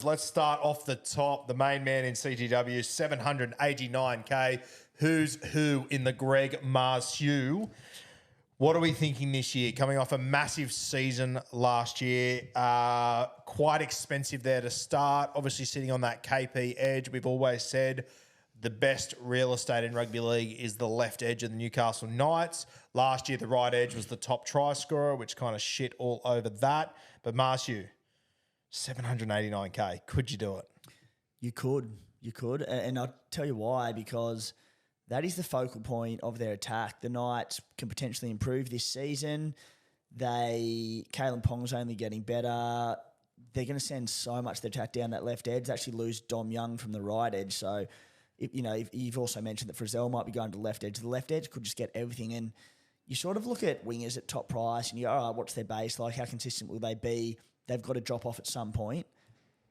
Let's start off the top. The main man in CTW, 789K. Who's who in the Greg Marzhew? What are we thinking this year? Coming off a massive season last year. Quite expensive there to start. Obviously sitting on that KP edge. We've always said the best real estate in rugby league is the left edge of the Newcastle Knights. Last year, the right edge was the top try scorer, which kind of shit all over that. But Marzew, 789K. Could you do it? You could. And I'll tell you why, because that is the focal point of their attack. The Knights can potentially improve this season. Kalen Pong's only getting better. They're going to send so much of their attack down that left edge. They actually lose Dom Young from the right edge. So, if you've also mentioned that Frizzell might be going to the left edge. The left edge could just get everything. And you sort of look at wingers at top price and you go, all right, what's their base like? How consistent will they be? They've got to drop off at some point.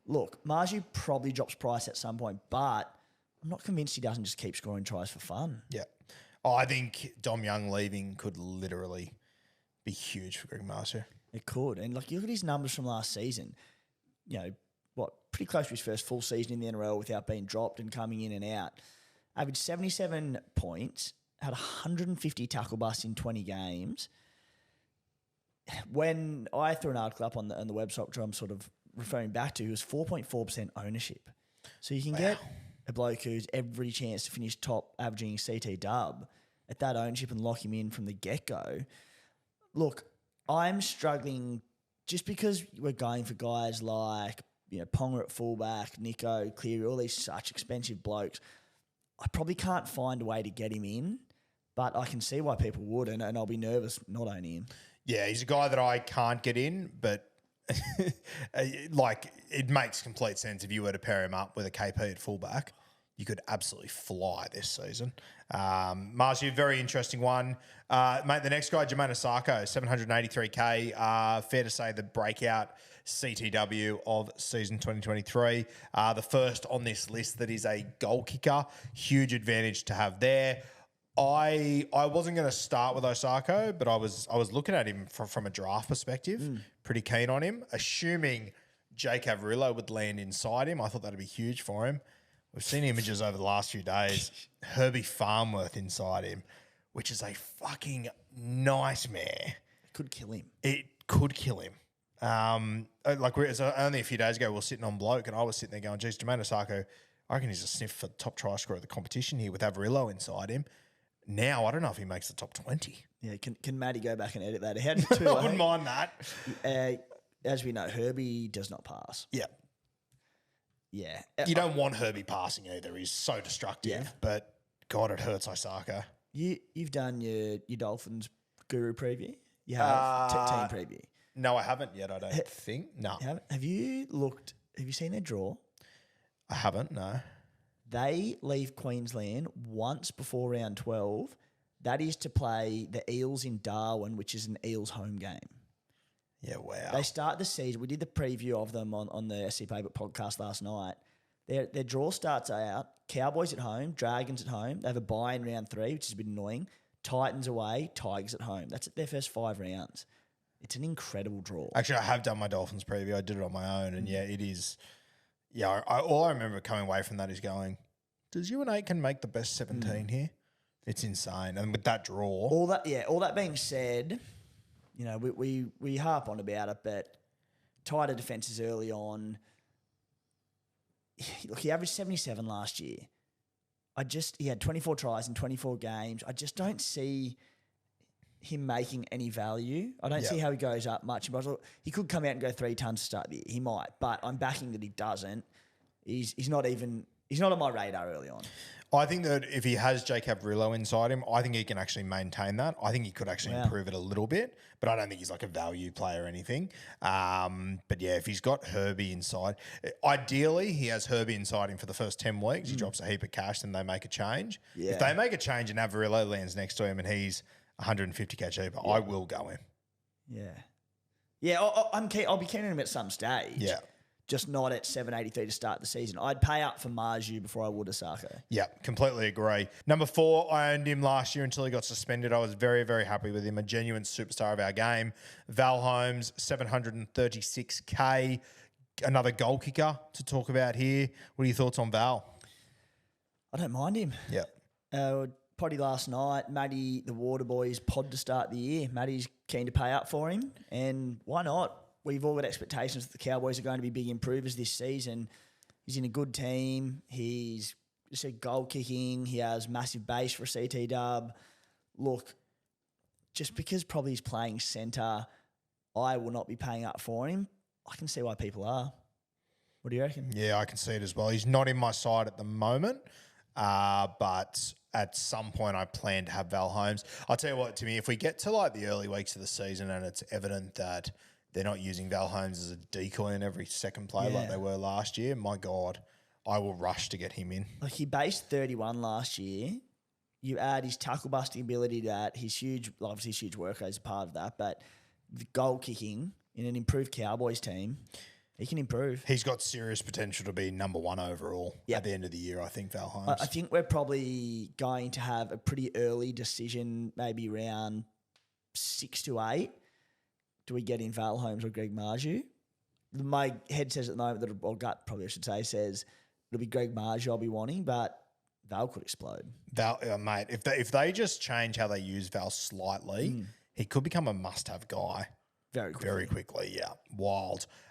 Look, Marzew probably drops price at some point, but I'm not convinced he doesn't just keep scoring tries for fun. Yeah. I think Dom Young leaving could literally be huge for Greg Marzhew. It could. And you look at his numbers from last season, pretty close to his first full season in the NRL without being dropped and coming in and out. Averaged 77 points, had 150 tackle busts in 20 games. When I threw an article up on the website, which I'm sort of referring back to, it was 4.4% ownership. So you can get a bloke who's every chance to finish top averaging CT dub at that ownership and lock him in from the get-go. Look, I'm struggling just because we're going for guys like Ponga at fullback, Nico, Cleary, all these such expensive blokes. I probably can't find a way to get him in, but I can see why people would, and I'll be nervous not owning him. Yeah, he's a guy that I can't get in, but it makes complete sense if you were to pair him up with a KP at fullback. You could absolutely fly this season. Marzew, very interesting one. Mate, the next guy, Jamayne Isaako, 783K. Fair to say the breakout CTW of season 2023. The first on this list that is a goal kicker. Huge advantage to have there. I wasn't going to start with Isaako, but I was looking at him from a draft perspective. Pretty keen on him. Assuming Jake Averillo would land inside him, I thought that'd be huge for him. We've seen images over the last few days. Herbie Farnworth inside him, which is a fucking nightmare. It could kill him. It could kill him. Only a few days ago, we were sitting on Bloke, and I was sitting there going, geez, Jamayne Isaako, I reckon he's a sniff for the top try scorer of the competition here with Averillo inside him. Now, I don't know if he makes the top 20. Yeah, can Matty go back and edit that out? I wouldn't mind that. As we know, Herbie does not pass. Yeah. Yeah. You don't want Herbie passing either. He's so destructive. But, God, it hurts Isaako. You've done your Dolphins Guru preview? You have team preview? No, I haven't yet, I don't think. No. Have you seen their draw? I haven't, no. They leave Queensland once before round 12. That is to play the Eels in Darwin, which is an Eels home game. Yeah, wow. They start the season. We did the preview of them on the SC Playbook podcast last night. Their draw starts out, Cowboys at home, Dragons at home. They have a bye in round 3, which is a bit annoying. Titans away, Tigers at home. That's their first 5 rounds. It's an incredible draw. Actually, I have done my Dolphins preview. I did it on my own, and it is. Yeah, all I remember coming away from that is going, does UNA can make the best 17 here? It's insane. And with that draw. All that being said, we harp on about it, but tighter defences early on. Look, he averaged 77 last year. He had 24 tries in 24 games. I just don't see him making any value. I don't see how he goes up much. He could come out and go 3 tons to start the year. He might, but I'm backing that he doesn't. He's not on my radar early on. I think that if he has Jake Averillo inside him, I think he can actually maintain that. I think he could actually improve it a little bit, but I don't think he's like a value player or anything. But yeah, if he's got Herbie inside, ideally he has Herbie inside him for the first 10 weeks. He drops a heap of cash, then they make a change. Yeah. If they make a change and Averillo lands next to him and he's 150k cheaper, I will go him. Yeah. Yeah, I'll be keen on him at some stage. Yeah. Just not at 783 to start the season. I'd pay up for Marzew before I would Isaako. Yeah, completely agree. Number 4, I owned him last year until he got suspended. I was very, very happy with him. A genuine superstar of our game. Val Holmes, 736k. another goal kicker to talk about here. What are your thoughts on Val? I don't mind him. Yeah. Potty last night, Matty, the Water Boys, pod to start the year. Matty's keen to pay up for him, and why not? We've all got expectations that the Cowboys are going to be big improvers this season. He's in a good team. He's just a goal kicking. He has massive base for a CT dub. Look, just because probably he's playing centre, I will not be paying up for him. I can see why people are. What do you reckon? Yeah, I can see it as well. He's not in my side at the moment, but at some point I plan to have Val Holmes. I'll tell you what, to me, if we get to like the early weeks of the season and it's evident that they're not using Val Holmes as a decoy in every second play like they were last year, my God, I will rush to get him in. Like he based 31 last year. You add his tackle busting ability to that, his huge, obviously his huge work rate is a part of that, but the goal kicking in an improved Cowboys team, he can improve. He's got serious potential to be number one overall at the end of the year, I think, Val Holmes. I think we're probably going to have a pretty early decision, maybe around 6 to 8. Do we get in Val Holmes or Greg Marzhew? My head says at the moment, or gut probably I should say, says it'll be Greg Marzhew I'll be wanting, but Val could explode. Val, mate, if they just change how they use Val slightly, he could become a must-have guy. Very quickly. Very quickly, yeah. Wild.